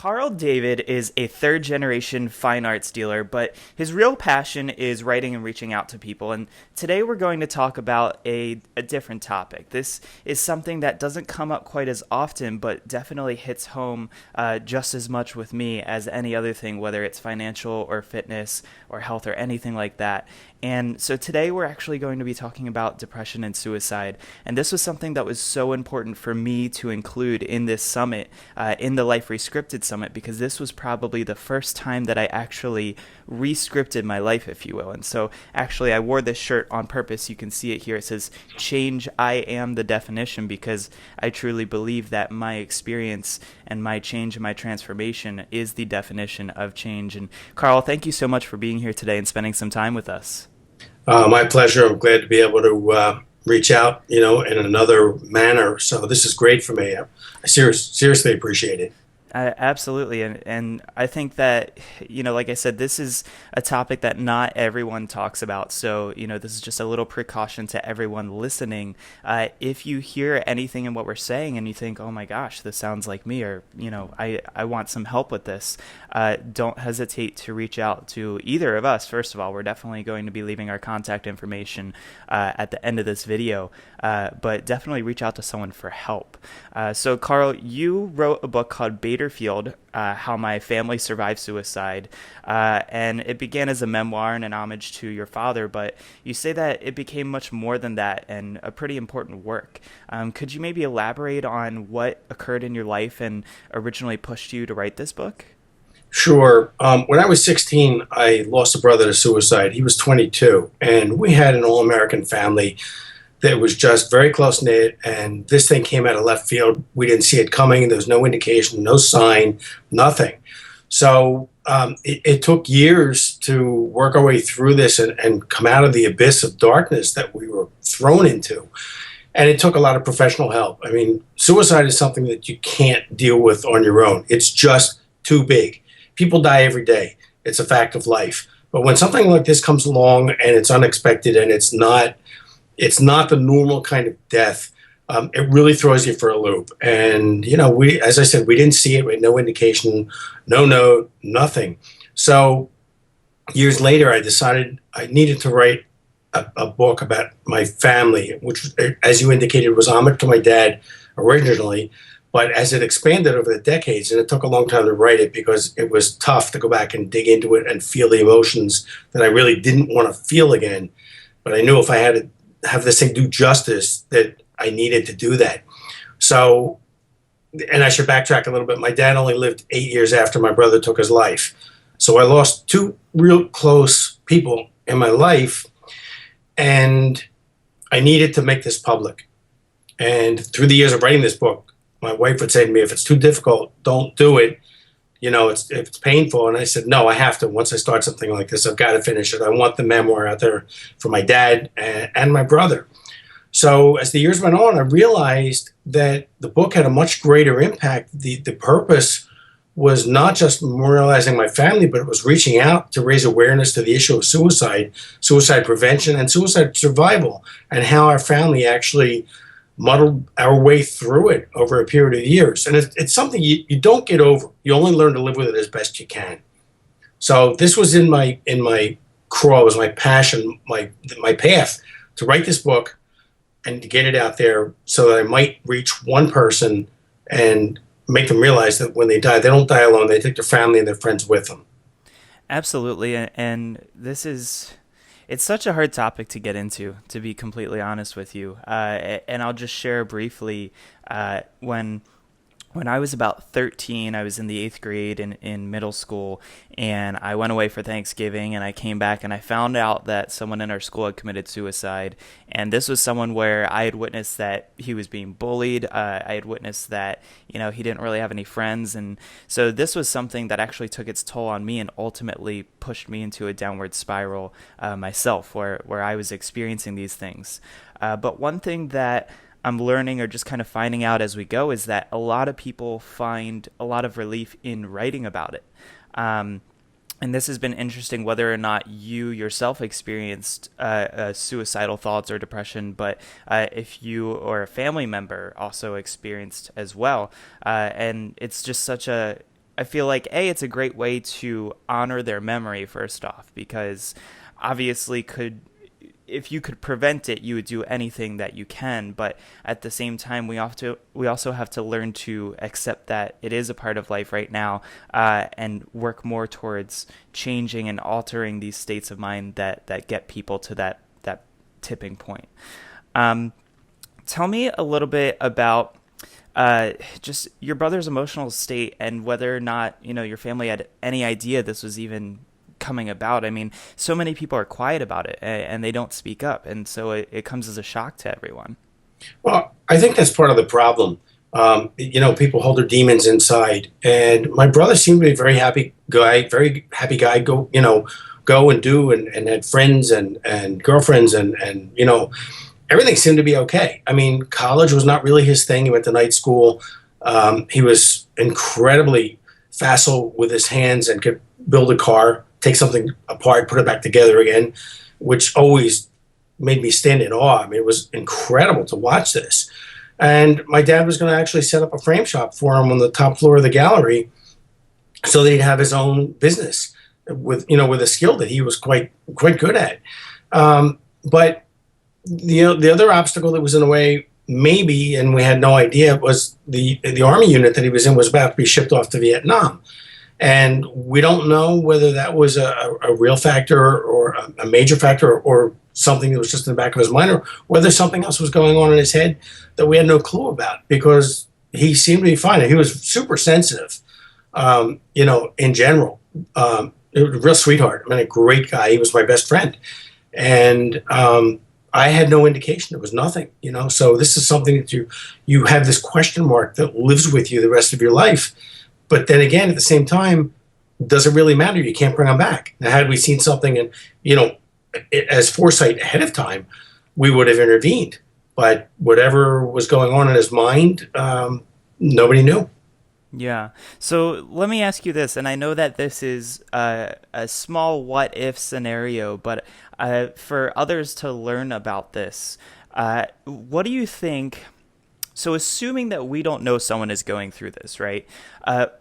Carl David is a third generation fine arts dealer, but his real passion is writing and reaching out to people. And today we're going to talk about a different topic. This is something that doesn't come up quite as often, but definitely hits home just as much with me as any other thing, whether it's financial or fitness or health or anything like that. And so today we're actually going to be talking about depression and suicide. And this was something that was so important for me to include in this summit, in the Life Rescripted Summit, because this was probably the first time that I actually rescripted my life, if you will. And so actually I wore this shirt on purpose. You can see it here. It says, "Change, I am the definition," because I truly believe that my experience and my change and my transformation is the definition of change. And Carl, thank you so much for being here today and spending some time with us. My pleasure. I'm glad to be able to reach out, in another manner. So this is great for me. I seriously appreciate it. Absolutely. And I think that, like I said, this is a topic that not everyone talks about. So, this is just a little precaution to everyone listening. If you hear anything in what we're saying and you think, oh my gosh, this sounds like me, or, I want some help with this, don't hesitate to reach out to either of us. First of all, we're definitely going to be leaving our contact information at the end of this video, but definitely reach out to someone for help. So, Carl, you wrote a book called Baderfield, How My Family Survived Suicide, and it began as a memoir and an homage to your father, but you say that it became much more than that and a pretty important work. Could you maybe elaborate on what occurred in your life and originally pushed you to write this book? Sure. When I was 16, I lost a brother to suicide. He was 22, and we had an all-American family that was just very close knit. And this thing came out of left field. We didn't see it coming. There was no indication, no sign, nothing. So it took years to work our way through this and come out of the abyss of darkness that we were thrown into. And it took a lot of professional help. I mean, suicide is something that you can't deal with on your own. It's just too big. People die every day. It's a fact of life. But when something like this comes along and it's unexpected and it's not the normal kind of death, it really throws you for a loop. And, as I said, we didn't see it. We had no indication, no note, nothing. So years later, I decided I needed to write a book about my family, which, as you indicated, was homage to my dad originally. But as it expanded over the decades, and it took a long time to write it because it was tough to go back and dig into it and feel the emotions that I really didn't want to feel again. But I knew if I had to have this thing do justice, that I needed to do that. So, and I should backtrack a little bit. My dad only lived 8 years after my brother took his life. So I lost two real close people in my life, and I needed to make this public. And through the years of writing this book, my wife would say to me, if it's too difficult, don't do it. If it's painful. And I said, no, I have to. Once I start something like this, I've got to finish it. I want the memoir out there for my dad and my brother. So as the years went on, I realized that the book had a much greater impact. The purpose was not just memorializing my family, but it was reaching out to raise awareness to the issue of suicide, suicide prevention, and suicide survival, and how our family actually muddled our way through it over a period of years. And it's something you don't get over. You only learn to live with it as best you can. So this was in my crawl, it was my passion, my path to write this book and to get it out there so that I might reach one person and make them realize that when they die, they don't die alone. They take their family and their friends with them. Absolutely. And it's such a hard topic to get into, to be completely honest with you. And I'll just share briefly, when I was about 13, I was in the eighth grade in middle school, and I went away for Thanksgiving, and I came back, and I found out that someone in our school had committed suicide. And this was someone where I had witnessed that he was being bullied. I had witnessed that, he didn't really have any friends. And so this was something that actually took its toll on me and ultimately pushed me into a downward spiral myself, where I was experiencing these things. But one thing that I'm learning or just kind of finding out as we go is that a lot of people find a lot of relief in writing about it. And this has been interesting, whether or not you yourself experienced suicidal thoughts or depression, but if you or a family member also experienced as well. And it's just such a I feel like it's a great way to honor their memory first off, because obviously could if you could prevent it, you would do anything that you can. But at the same time, we also have to learn to accept that it is a part of life right now, and work more towards changing and altering these states of mind that get people to that tipping point. Um, Tell me a little bit about just your brother's emotional state and whether or not your family had any idea this was even coming about. I mean, so many people are quiet about it and they don't speak up, and so it comes as a shock to everyone. Well, I think that's part of the problem. People hold their demons inside, and my brother seemed to be a very happy guy. Go and do and had friends and girlfriends and everything seemed to be okay. I mean, college was not really his thing. He went to night school. He was incredibly facile with his hands and could build a car, take something apart, put it back together again, which always made me stand in awe. I mean, it was incredible to watch this. And my dad was going to actually set up a frame shop for him on the top floor of the gallery so that he'd have his own business with a skill that he was quite good at. But the other obstacle that was in the way, maybe, and we had no idea, was the army unit that he was in was about to be shipped off to Vietnam. And we don't know whether that was a real factor or a major factor or something that was just in the back of his mind, or whether something else was going on in his head that we had no clue about, because he seemed to be fine. And he was super sensitive, in general. He was a real sweetheart. I mean, a great guy. He was my best friend. And I had no indication. There was nothing, So this is something that you have this question mark that lives with you the rest of your life. But then again, at the same time, does it really matter? You can't bring them back. Now, had we seen something and, as foresight ahead of time, we would have intervened. But whatever was going on in his mind, nobody knew. Yeah. So let me ask you this, and I know that this is a small what if scenario, but for others to learn about this, what do you think? So assuming that we don't know someone is going through this, right?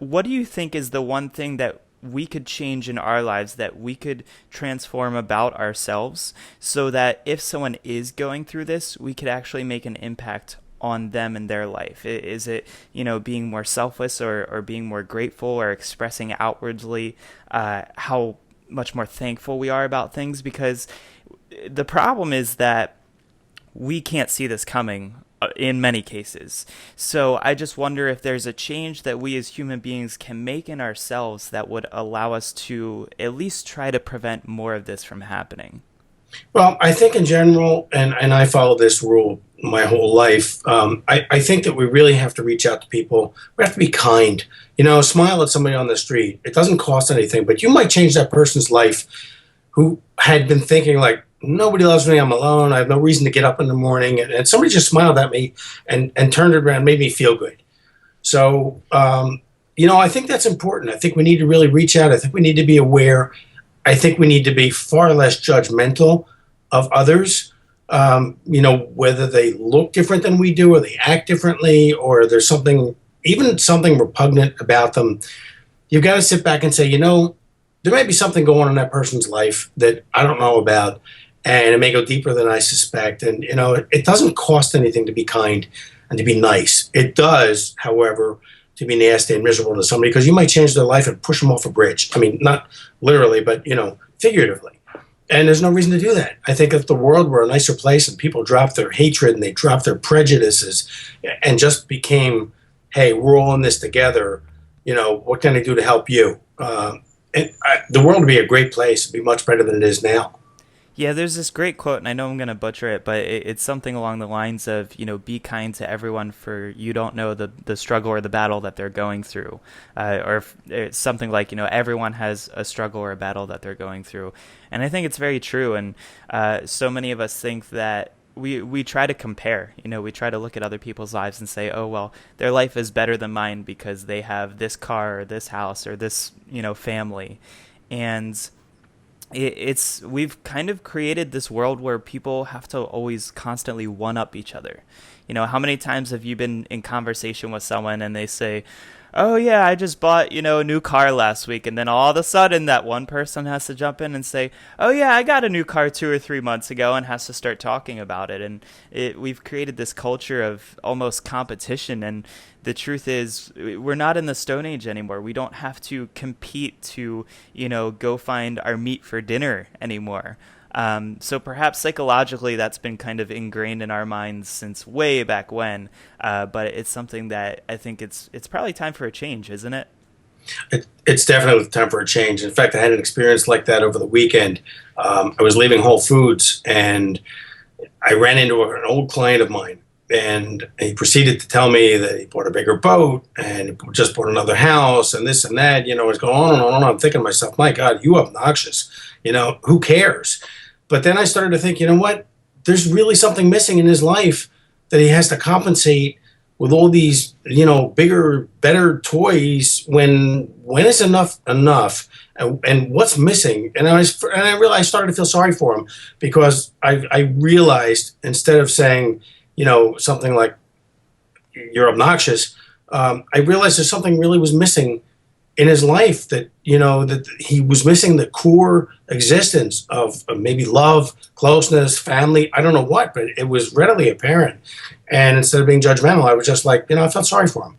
What do you think is the one thing that we could change in our lives, that we could transform about ourselves, so that if someone is going through this, we could actually make an impact on them in their life? Is it, being more selfless or being more grateful or expressing outwardly how much more thankful we are about things? Because the problem is that we can't see this coming in many cases. So I just wonder if there's a change that we as human beings can make in ourselves that would allow us to at least try to prevent more of this from happening. Well, I think in general, and I follow this rule my whole life, I think that we really have to reach out to people. We have to be kind. Smile at somebody on the street. It doesn't cost anything, but you might change that person's life who had been thinking like, nobody loves me, I'm alone, I have no reason to get up in the morning. And somebody just smiled at me and turned it around, made me feel good. So, I think that's important. I think we need to really reach out. I think we need to be aware. I think we need to be far less judgmental of others, whether they look different than we do or they act differently or there's something repugnant about them. You've got to sit back and say, there may be something going on in that person's life that I don't know about, and it may go deeper than I suspect. And, it doesn't cost anything to be kind and to be nice. It does, however, to be nasty and miserable to somebody, because you might change their life and push them off a bridge. I mean, not literally, but, figuratively. And there's no reason to do that. I think if the world were a nicer place and people dropped their hatred and they dropped their prejudices and just became, hey, we're all in this together, what can I do to help you? The world would be a great place. It'd be much better than it is now. Yeah, there's this great quote, and I know I'm going to butcher it, but it's something along the lines of, be kind to everyone, for you don't know the struggle or the battle that they're going through. It's something like, everyone has a struggle or a battle that they're going through. And I think it's very true. And so many of us think that we try to compare, we try to look at other people's lives and say, oh, well, their life is better than mine because they have this car or this house or this, family. And we've kind of created this world where people have to always constantly one up each other. How many times have you been in conversation with someone and they say, oh yeah, I just bought, a new car last week, and then all of a sudden that one person has to jump in and say, oh yeah, I got a new car 2 or 3 months ago, and has to start talking about it. And we've created this culture of almost competition, and the truth is we're not in the Stone Age anymore. We don't have to compete to, go find our meat for dinner anymore. So perhaps psychologically that's been kind of ingrained in our minds since way back when, but it's something that I think it's probably time for a change, isn't it? It's definitely time for a change. In fact, I had an experience like that over the weekend. I was leaving Whole Foods and I ran into an old client of mine. And he proceeded to tell me that he bought a bigger boat and he just bought another house and this and that. It's going on and on and on. I'm thinking to myself, my God, you obnoxious. Who cares? But then I started to think, you know what? There's really something missing in his life that he has to compensate with all these, bigger, better toys. When is enough enough? And what's missing? And I realized I started to feel sorry for him because I realized instead of saying, something like you're obnoxious, I realized there's something really was missing in his life that he was missing the core existence of maybe love, closeness, family. I don't know what, but it was readily apparent. And instead of being judgmental, I was just like, I felt sorry for him.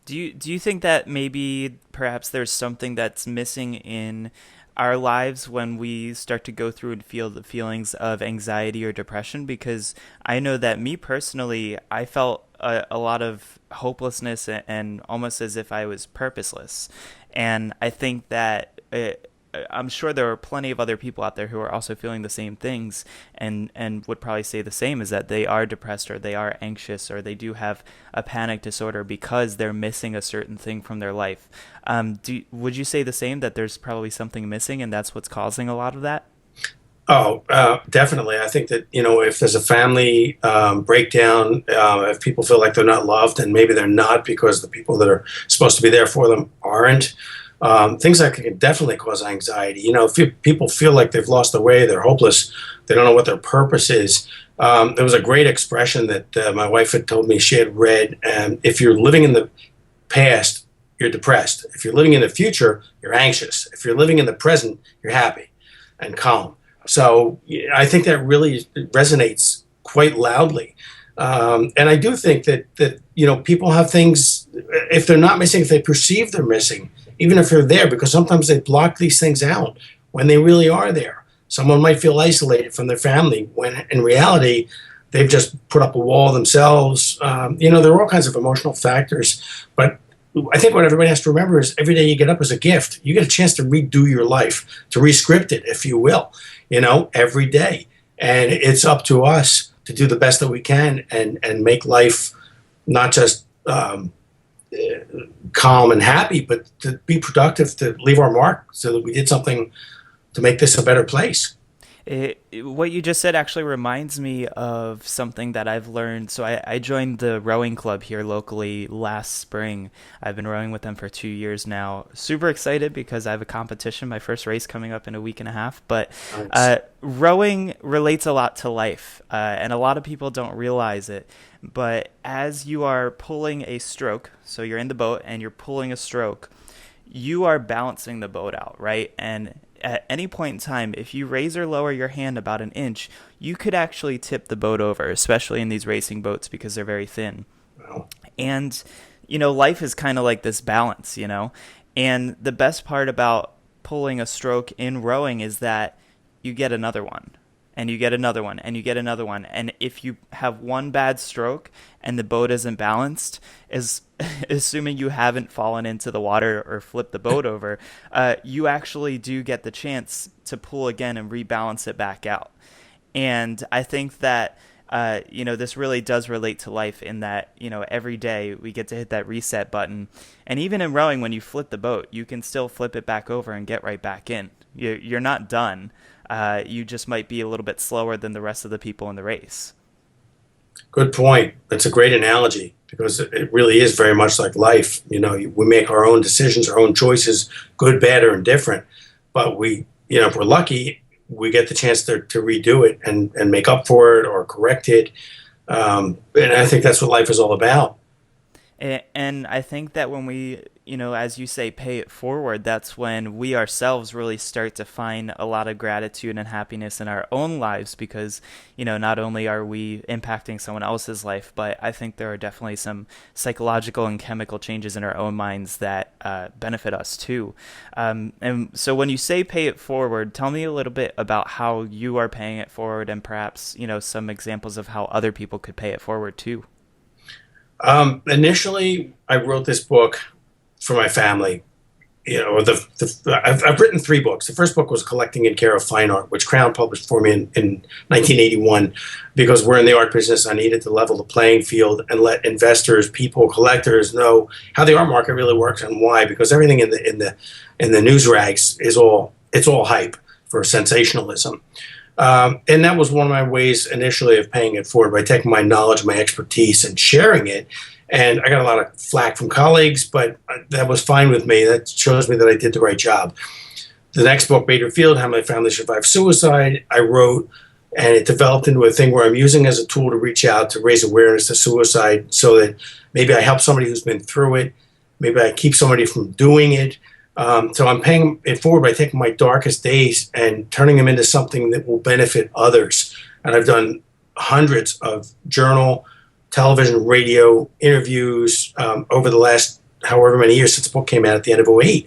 Do you think that maybe perhaps there's something that's missing in our lives when we start to go through and feel the feelings of anxiety or depression? Because I know that me personally, I felt a lot of hopelessness and almost as if I was purposeless. And I think that I'm sure there are plenty of other people out there who are also feeling the same things and would probably say the same, is that they are depressed or they are anxious or they do have a panic disorder because they're missing a certain thing from their life. Would you say the same, that there's probably something missing and that's what's causing a lot of that? Oh, definitely. I think that, if there's a family breakdown, if people feel like they're not loved, and maybe they're not because the people that are supposed to be there for them aren't, things that can definitely cause anxiety. If people feel like they've lost their way, they're hopeless, they don't know what their purpose is. There was a great expression that my wife had told me she had read, if you're living in the past, you're depressed. If you're living in the future, you're anxious. If you're living in the present, you're happy and calm. So yeah, I think that really resonates quite loudly. And I do think that people have things, if they're not missing, if they perceive they're missing, even if they're there, because sometimes they block these things out when they really are there. Someone might feel isolated from their family when in reality they've just put up a wall themselves. There are all kinds of emotional factors, but I think what everybody has to remember is every day you get up is a gift. You get a chance to redo your life, to rescript it, if you will, every day. And it's up to us to do the best that we can and make life not just calm and happy, but to be productive, to leave our mark so that we did something to make this a better place. What you just said actually reminds me of something that I've learned. So I joined the rowing club here locally last spring. I've been rowing with them for 2 years now. Super excited because I have a competition, my first race coming up in a week and a half. But Thanks. rowing relates a lot to life, and a lot of people don't realize it. But as you are pulling a stroke, so you're in the boat and you're pulling a stroke, you are balancing the boat out, right? And at any point in time, if you raise or lower your hand about an inch, you could actually tip the boat over, especially in these racing boats because they're very thin. Well, And, life is kind of like this balance. And the best part about pulling a stroke in rowing is that you get another one, and you get another one, and you get another one. And if you have one bad stroke and the boat isn't balanced, is assuming you haven't fallen into the water or flipped the boat over, you actually do get the chance to pull again and rebalance it back out. And I think that this really does relate to life in that, every day we get to hit that reset button. And even in rowing, when you flip the boat, you can still flip it back over and get right back in. You're not done. You just might be a little bit slower than the rest of the people in the race. good point. That's a great analogy because it really is very much like life. We make our own decisions, our own choices, good, bad, or indifferent. But if we're lucky, we get the chance to redo it and make up for it or correct it. And I think that's what life is all about. And I think that when we, as you say, pay it forward, that's when we ourselves really start to find a lot of gratitude and happiness in our own lives because, not only are we impacting someone else's life, but I think there are definitely some psychological and chemical changes in our own minds that benefit us too. And so when you say pay it forward, tell me a little bit about how you are paying it forward and perhaps, some examples of how other people could pay it forward too. Initially, I wrote this book for my family. I've written three books. The first book was Collecting and Care of Fine Art, which Crown published for me in 1981. Because we're in the art business, I needed to level the playing field and let investors, people, collectors know how the art market really works and why. Because everything in the news rags is all hype for sensationalism. And that was one of my ways initially of paying it forward by taking my knowledge, my expertise, and sharing it. And I got a lot of flack from colleagues, but that was fine with me. That shows me that I did the right job. The next book, Bader Field, How My Family Survived Suicide, I wrote, and it developed into a thing where I'm using as a tool to reach out to raise awareness to suicide so that maybe I help somebody who's been through it. Maybe I keep somebody from doing it. So I'm paying it forward by taking my darkest days and turning them into something that will benefit others. And I've done hundreds of journal, television, radio interviews over the last however many years since the book came out at the end of '08.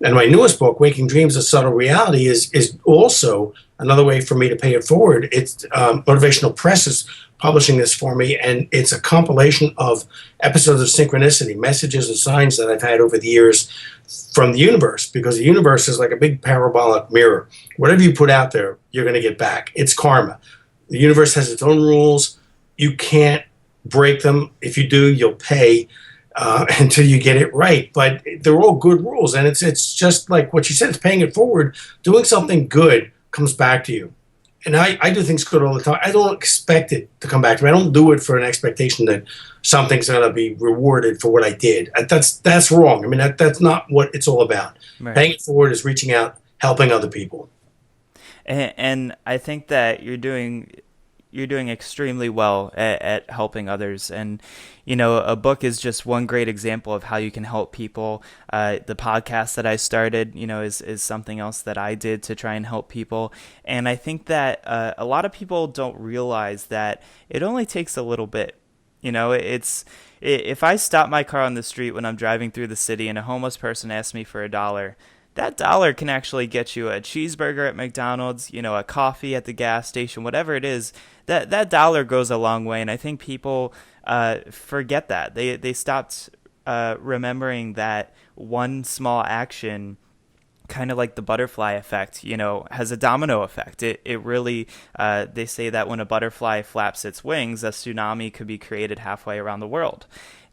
And my newest book, Waking Dreams: A Subtle Reality, is also another way for me to pay it forward. It's Motivational Press is publishing this for me, and it's a compilation of episodes of synchronicity, messages and signs that I've had over the years from the universe, because the universe is like a big parabolic mirror. Whatever you put out there, you're going to get back. It's karma. The universe has its own rules. You can't break them. If you do, you'll pay until you get it right. But they're all good rules, and it's just like what you said. It's paying it forward. Doing something good comes back to you. And I do things good all the time. I don't expect it to come back to me. I don't do it for an expectation that something's going to be rewarded for what I did. That's wrong. I mean, that's not what it's all about. Right. Paying it forward is reaching out, helping other people. And I think that you're doing extremely well at helping others. And, a book is just one great example of how you can help people. The podcast that I started, is something else that I did to try and help people. And I think that a lot of people don't realize that it only takes a little bit. If I stop my car on the street when I'm driving through the city and a homeless person asks me for $1, that dollar can actually get you a cheeseburger at McDonald's, a coffee at the gas station, whatever it is. That dollar goes a long way, and I think people forget that. They stopped remembering that one small action, kind of like the butterfly effect, has a domino effect. It really, they say that when a butterfly flaps its wings, a tsunami could be created halfway around the world.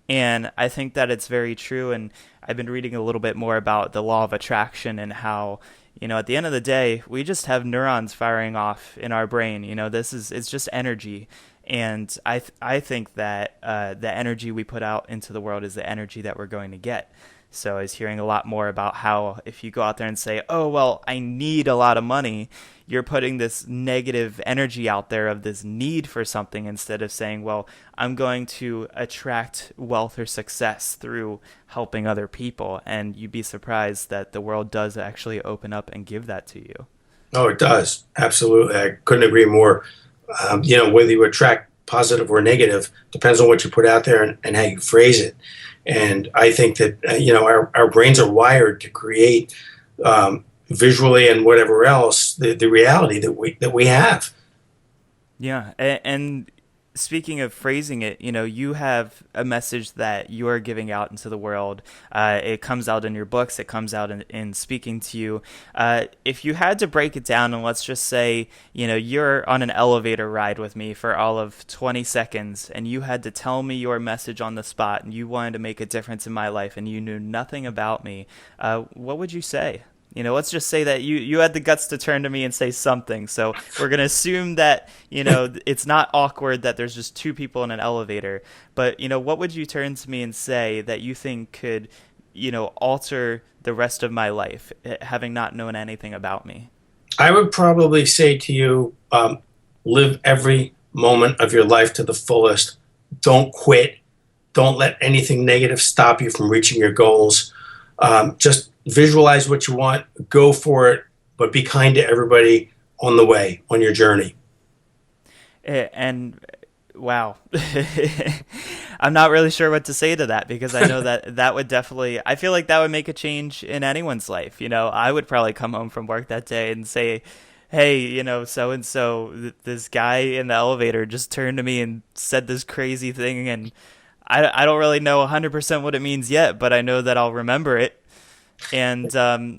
And I think that it's very true. And I've been reading a little bit more about the law of attraction and how, at the end of the day, we just have neurons firing off in our brain. It's just energy. And I think that the energy we put out into the world is the energy that we're going to get. So I was hearing a lot more about how if you go out there and say, oh, well, I need a lot of money, you're putting this negative energy out there of this need for something instead of saying, well, I'm going to attract wealth or success through helping other people. And you'd be surprised that the world does actually open up and give that to you. Oh, it does. Absolutely. I couldn't agree more. Whether you attract positive or negative depends on what you put out there and how you phrase it. And I think that, our brains are wired to create visually and whatever else the reality that we have. Yeah. And speaking of phrasing it, you have a message that you are giving out into the world. It comes out in your books. It comes out in speaking to you. If you had to break it down, and let's just say, you're on an elevator ride with me for all of 20 seconds, and you had to tell me your message on the spot, and you wanted to make a difference in my life, and you knew nothing about me, what would you say? Let's just say that you had the guts to turn to me and say something. So we're going to assume that, it's not awkward that there's just two people in an elevator. But, what would you turn to me and say that you think could, alter the rest of my life, having not known anything about me? I would probably say to you, live every moment of your life to the fullest. Don't quit. Don't let anything negative stop you from reaching your goals. Just visualize what you want, go for it, but be kind to everybody on the way, on your journey. And wow. I'm not really sure what to say to that because I know that that would definitely, I feel like that would make a change in anyone's life. I would probably come home from work that day and say, hey, so and so, this guy in the elevator just turned to me and said this crazy thing. And I don't really know 100% what it means yet, but I know that I'll remember it. And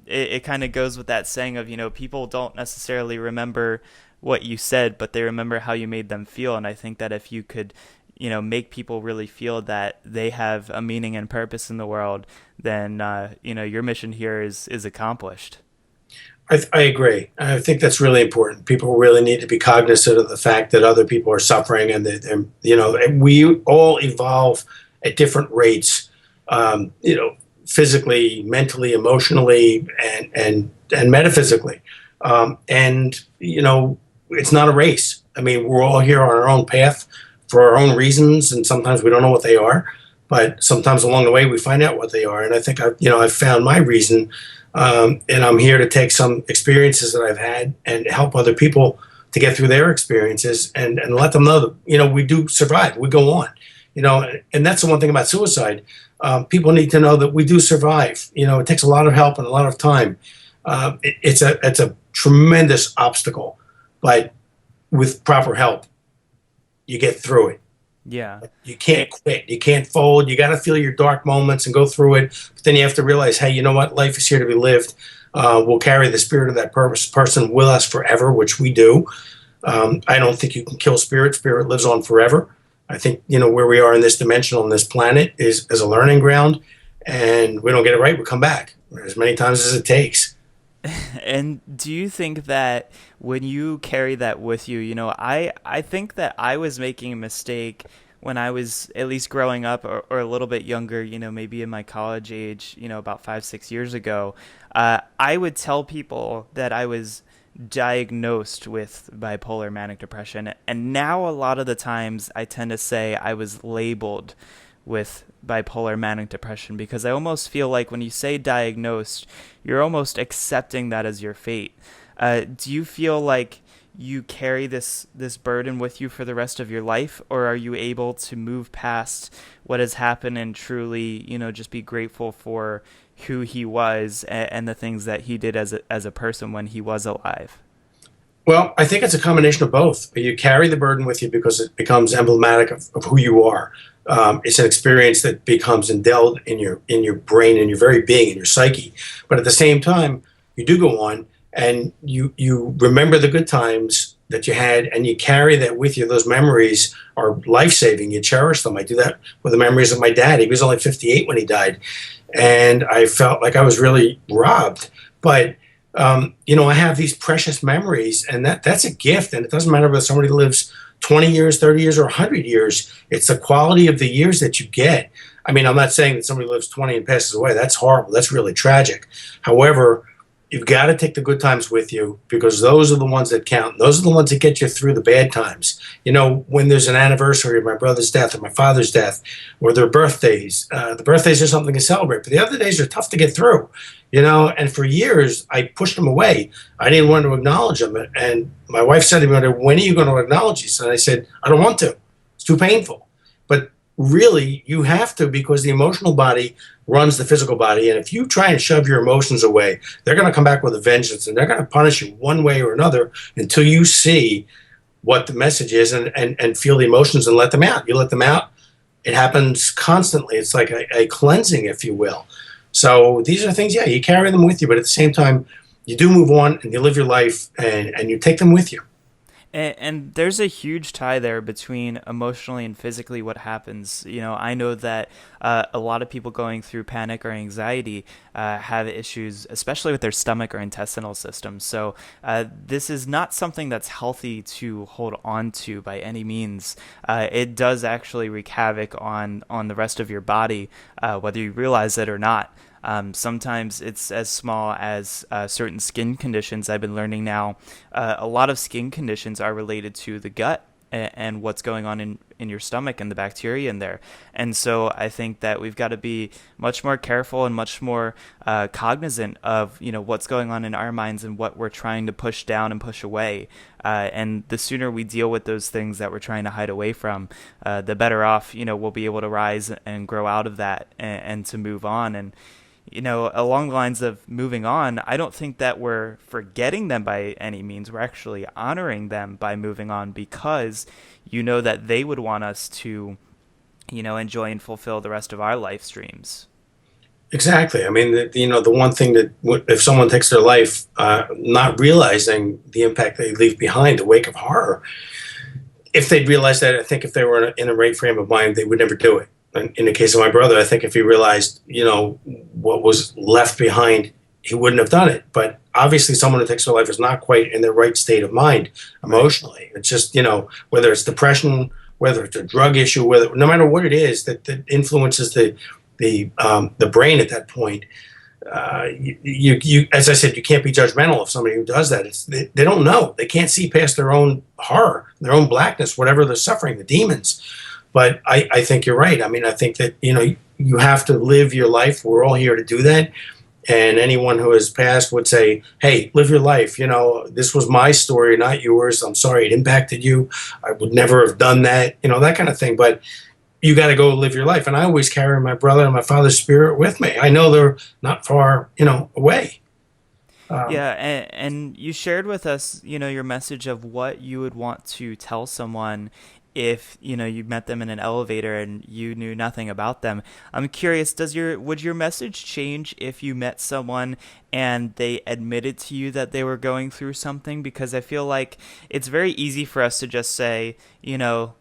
it kind of goes with that saying of, people don't necessarily remember what you said, but they remember how you made them feel. And I think that if you could, make people really feel that they have a meaning and purpose in the world, then, your mission here is accomplished. I agree. I think that's really important. People really need to be cognizant of the fact that other people are suffering, and that we all evolve at different rates. Physically, mentally, emotionally, and metaphysically. And it's not a race. I mean, we're all here on our own path for our own reasons, and sometimes we don't know what they are. But sometimes along the way, we find out what they are. And I think I've found my reason, and I'm here to take some experiences that I've had and help other people to get through their experiences, and let them know that we do survive. We go on. And that's the one thing about suicide. People need to know that we do survive. It takes a lot of help and a lot of time. It's a tremendous obstacle, but with proper help, you get through it. Yeah. You can't quit. You can't fold. You got to feel your dark moments and go through it. But then you have to realize, hey, you know what? Life is here to be lived. We'll carry the spirit of that person with us forever, which we do. I don't think you can kill spirit. Spirit lives on forever. I think, where we are in this dimension on this planet is a learning ground, and we don't get it right, we come back as many times as it takes. And do you think that when you carry that with you, I think that I was making a mistake when I was at least growing up, or a little bit younger, maybe in my college age, about 5, 6 years ago. I would tell people that I was diagnosed with bipolar manic depression. And now a lot of the times I tend to say I was labeled with bipolar manic depression, because I almost feel like when you say diagnosed, you're almost accepting that as your fate. Do you feel like you carry this burden with you for the rest of your life, or are you able to move past what has happened and truly, just be grateful for who he was and the things that he did as a person when he was alive? Well, I think it's a combination of both. You carry the burden with you because it becomes emblematic of who you are. It's an experience that becomes indelled in your brain, in your very being, in your psyche. But at the same time, you do go on and you remember the good times that you had, and you carry that with you. Those memories are life-saving. You cherish them. I do that with the memories of my dad. He was only 58 when he died, and I felt like I was really robbed. But I have these precious memories, and that's a gift. And it doesn't matter whether somebody lives 20 years, 30 years, or 100 years. It's the quality of the years that you get. I mean, I'm not saying that somebody lives 20 and passes away. That's horrible. That's really tragic. However, you've got to take the good times with you, because those are the ones that count. Those are the ones that get you through the bad times. When there's an anniversary of my brother's death or my father's death, or their birthdays, the birthdays are something to celebrate, but the other days are tough to get through. And for years I pushed them away. I didn't want to acknowledge them. And my wife said to me, when are you going to acknowledge these? And I said, I don't want to. It's too painful. But really, you have to, because the emotional body runs the physical body. And if you try and shove your emotions away, they're going to come back with a vengeance, and they're going to punish you one way or another until you see what the message is, and feel the emotions and let them out. You let them out. It happens constantly. It's like a cleansing, if you will. So these are things, you carry them with you, but at the same time, you do move on and you live your life, and you take them with you. And there's a huge tie there between emotionally and physically what happens. I know that a lot of people going through panic or anxiety have issues, especially with their stomach or intestinal system. So this is not something that's healthy to hold on to by any means. It does actually wreak havoc on the rest of your body, whether you realize it or not. Sometimes it's as small as certain skin conditions. I've been learning now a lot of skin conditions are related to the gut and what's going on in your stomach and the bacteria in there. And so I think that we've got to be much more careful and much more cognizant of, what's going on in our minds and what we're trying to push down and push away. And the sooner we deal with those things that we're trying to hide away from, the better off, we'll be able to rise and grow out of that and to move on. And along the lines of moving on, I don't think that we're forgetting them by any means. We're actually honoring them by moving on, because that they would want us to, enjoy and fulfill the rest of our life streams. Exactly. I mean, the one thing that if someone takes their life not realizing the impact they leave behind, the wake of horror, if they'd realize that, I think if they were in a right frame of mind, they would never do it. In the case of my brother, I think if he realized, what was left behind, he wouldn't have done it. But obviously someone who takes their life is not quite in their right state of mind emotionally. It's just, whether it's depression, whether it's a drug issue, no matter what it is that influences the brain at that point, you as I said, you can't be judgmental of somebody who does that. They don't know. They can't see past their own horror, their own blackness, whatever they're suffering, the demons. But I think you're right. I mean, I think that, you have to live your life. We're all here to do that. And anyone who has passed would say, hey, live your life. This was my story, not yours. I'm sorry it impacted you. I would never have done that, that kind of thing. But you got to go live your life. And I always carry my brother and my father's spirit with me. I know they're not far, away. Yeah, and you shared with us, your message of what you would want to tell someone if you met them in an elevator and you knew nothing about them. I'm curious, would your message change if you met someone and they admitted to you that they were going through something? Because I feel like it's very easy for us to just say,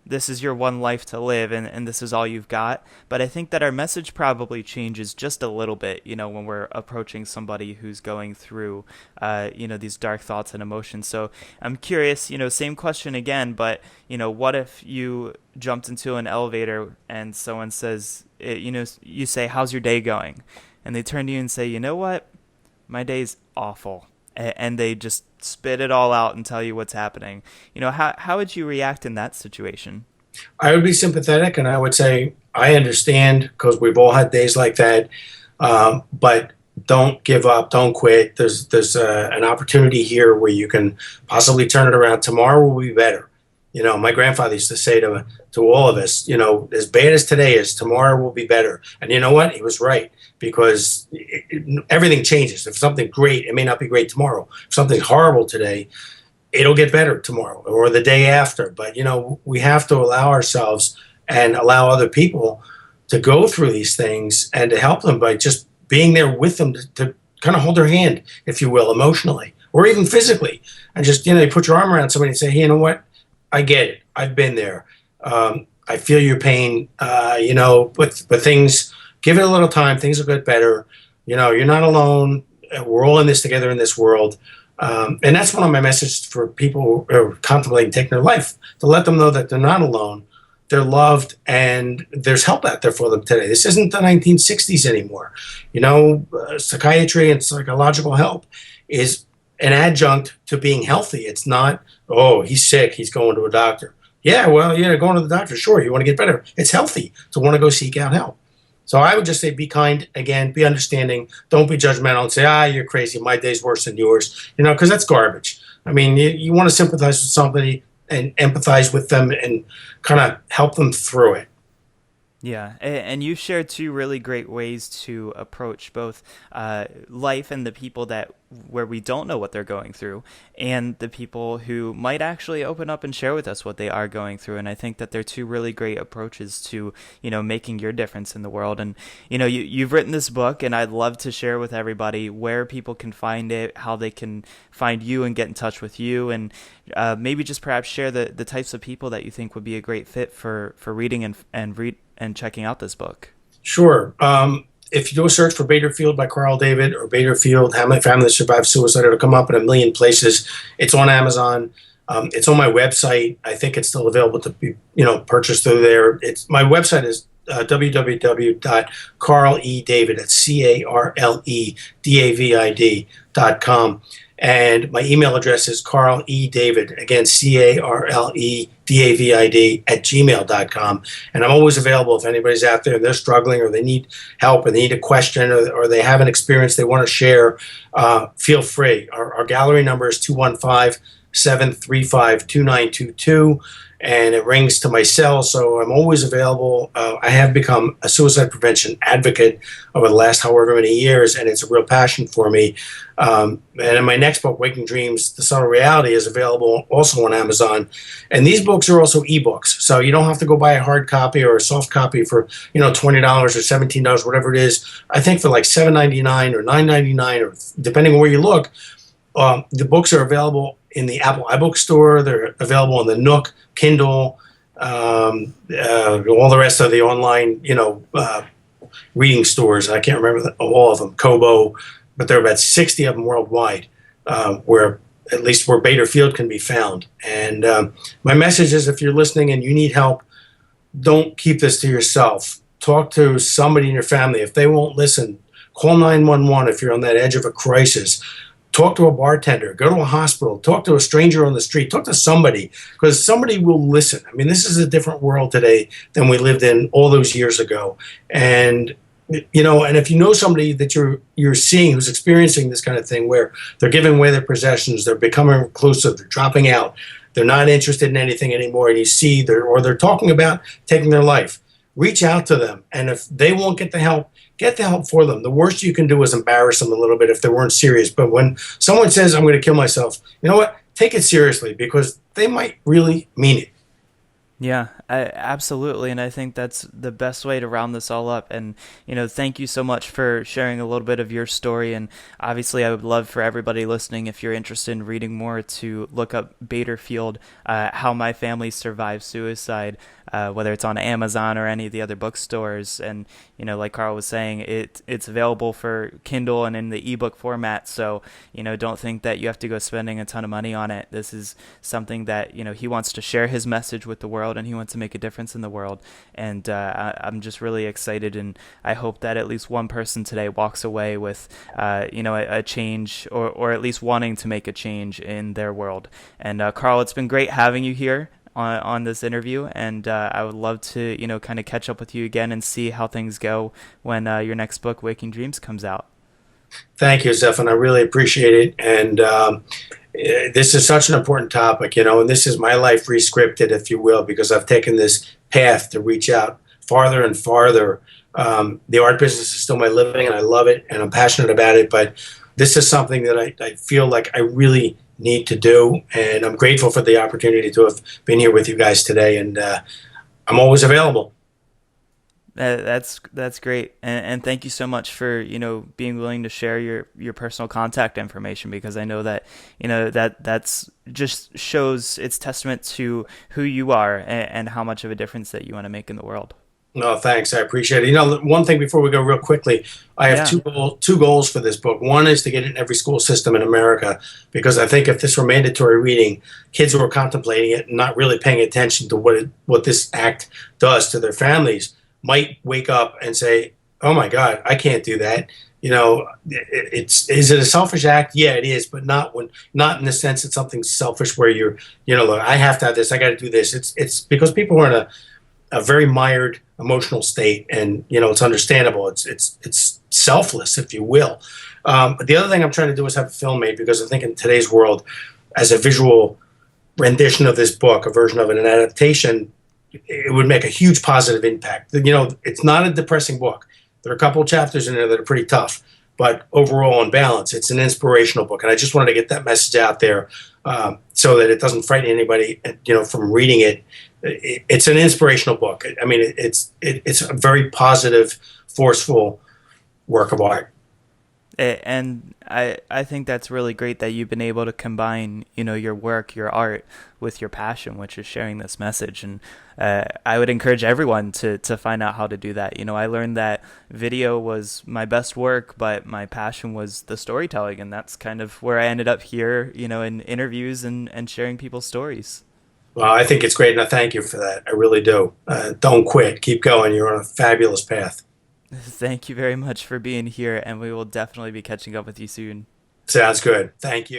this is your one life to live and this is all you've got. But I think that our message probably changes just a little bit, when we're approaching somebody who's going through, these dark thoughts and emotions. So I'm curious, same question again, but, what if you jumped into an elevator and someone says, you say, how's your day going? And they turn to you and say, you know what? My day's awful. And they just spit it all out and tell you what's happening. How would you react in that situation? I would be sympathetic, and I would say, I understand, because we've all had days like that. But don't give up. Don't quit. There's an opportunity here where you can possibly turn it around. Tomorrow will be better. My grandfather used to say to all of us, as bad as today is, tomorrow will be better. And you know what? He was right, because everything changes. If something great, it may not be great tomorrow. If something's horrible today, it'll get better tomorrow or the day after. But, we have to allow ourselves and allow other people to go through these things and to help them by just being there with them to kind of hold their hand, if you will, emotionally or even physically. And just, you put your arm around somebody and say, hey, you know what? I get it. I've been there. I feel your pain, but things, give it a little time. Things will get better. You're not alone. We're all in this together in this world. And that's one of my messages for people who are contemplating taking their life, to let them know that they're not alone. They're loved, and there's help out there for them today. This isn't the 1960s anymore. Psychiatry and psychological help is an adjunct to being healthy. It's not, oh, he's sick, he's going to a doctor. Yeah, well, going to the doctor, sure, you want to get better. It's healthy to want to go seek out help. So I would just say, be kind, again, be understanding. Don't be judgmental and say, you're crazy, my day's worse than yours, because that's garbage. I mean, you want to sympathize with somebody and empathize with them and kind of help them through it. Yeah, and you've shared two really great ways to approach both life and the people where we don't know what they're going through, and the people who might actually open up and share with us what they are going through. And I think that they're two really great approaches to, making your difference in the world. And, you've written this book, and I'd love to share with everybody where people can find it, how they can find you and get in touch with you, and maybe just perhaps share the types of people that you think would be a great fit for reading and checking out this book. Sure. If you do a search for Baderfield by Carl David or Baderfield, Family That Survived Suicide, it'll come up in a million places. It's on Amazon. It's on my website. I think it's still available to be, purchased through there. My website is www.carledavid, that's CarleDavid.com. And my email address is Carl E. David, again, CarleDavid at gmail.com. And I'm always available if anybody's out there and they're struggling or they need help and they need a question or they have an experience they want to share. Feel free. Our gallery number is 215-735-2922. And it rings to my cell, so I'm always available. I have become a suicide prevention advocate over the last however many years, and it's a real passion for me. And in my next book, Waking Dreams, The Subtle Reality, is available also on Amazon. And these books are also ebooks, so you don't have to go buy a hard copy or a soft copy for $20 or $17, whatever it is. I think for like $7.99 or $9.99, or depending on where you look, the books are available in the Apple iBook store. They're available on the Nook, Kindle, all the rest of the online, reading stores. I can't remember all of them, Kobo, but there are about 60 of them worldwide, where at least where Bader Field can be found. And my message is, if you're listening and you need help, don't keep this to yourself. Talk to somebody in your family. If they won't listen, call 911 if you're on that edge of a crisis. Talk to a bartender, go to a hospital, talk to a stranger on the street, talk to somebody, because somebody will listen. I mean, this is a different world today than we lived in all those years ago. And, and if you know somebody that you're seeing who's experiencing this kind of thing, where they're giving away their possessions, they're becoming reclusive, they're dropping out, they're not interested in anything anymore, and you see they're talking about taking their life, reach out to them. And if they won't get the help for them. The worst you can do is embarrass them a little bit if they weren't serious. But when someone says, I'm going to kill myself, you know what? Take it seriously, because they might really mean it. Yeah, absolutely. And I think that's the best way to round this all up. And, thank you so much for sharing a little bit of your story. And obviously, I would love for everybody listening, if you're interested in reading more, to look up Bader Field, How My Family Survived Suicide, whether it's on Amazon or any of the other bookstores. And, like Carl was saying, it's available for Kindle and in the ebook format. So, don't think that you have to go spending a ton of money on it. This is something that, he wants to share his message with the world, and he wants to make a difference in the world. And I'm just really excited, and I hope that at least one person today walks away with a change, or at least wanting to make a change in their world. And Carl, it's been great having you here on this interview, and I would love to kind of catch up with you again and see how things go when your next book, Waking Dreams, comes out. Thank you, Zephan. I really appreciate it. And this is such an important topic, and this is my life rescripted, if you will, because I've taken this path to reach out farther and farther. The art business is still my living, and I love it, and I'm passionate about it. But this is something that I feel like I really need to do, and I'm grateful for the opportunity to have been here with you guys today. And I'm always available. That's great, and thank you so much for being willing to share your personal contact information, because I know that that's just shows, it's testament to who you are, and how much of a difference that you want to make in the world. No, thanks. I appreciate it. One thing before we go real quickly, I have two goals for this book. One is to get it in every school system in America, because I think if this were mandatory reading, kids who are contemplating it and not really paying attention to what this act does to their families might wake up and say, "Oh my God, I can't do that." Is it a selfish act? Yeah, it is, but not in the sense it's something selfish where look, I have to have this, I got to do this. It's because people are in a very mired emotional state, and it's understandable. It's selfless, if you will. But the other thing I'm trying to do is have a film made, because I think in today's world, as a visual rendition of this book, a version of it, an adaptation, it would make a huge positive impact. It's not a depressing book. There are a couple of chapters in there that are pretty tough, but overall, on balance, it's an inspirational book. And I just wanted to get that message out there, so that it doesn't frighten anybody, from reading it. It's an inspirational book. I mean, it's a very positive, forceful work of art. And I think that's really great that you've been able to combine, your work, your art, with your passion, which is sharing this message. And I would encourage everyone to find out how to do that. I learned that video was my best work, but my passion was the storytelling. And that's kind of where I ended up here, in interviews and sharing people's stories. Well, I think it's great, and I thank you for that. I really do. Don't quit. Keep going. You're on a fabulous path. Thank you very much for being here, and we will definitely be catching up with you soon. Sounds good. Thank you.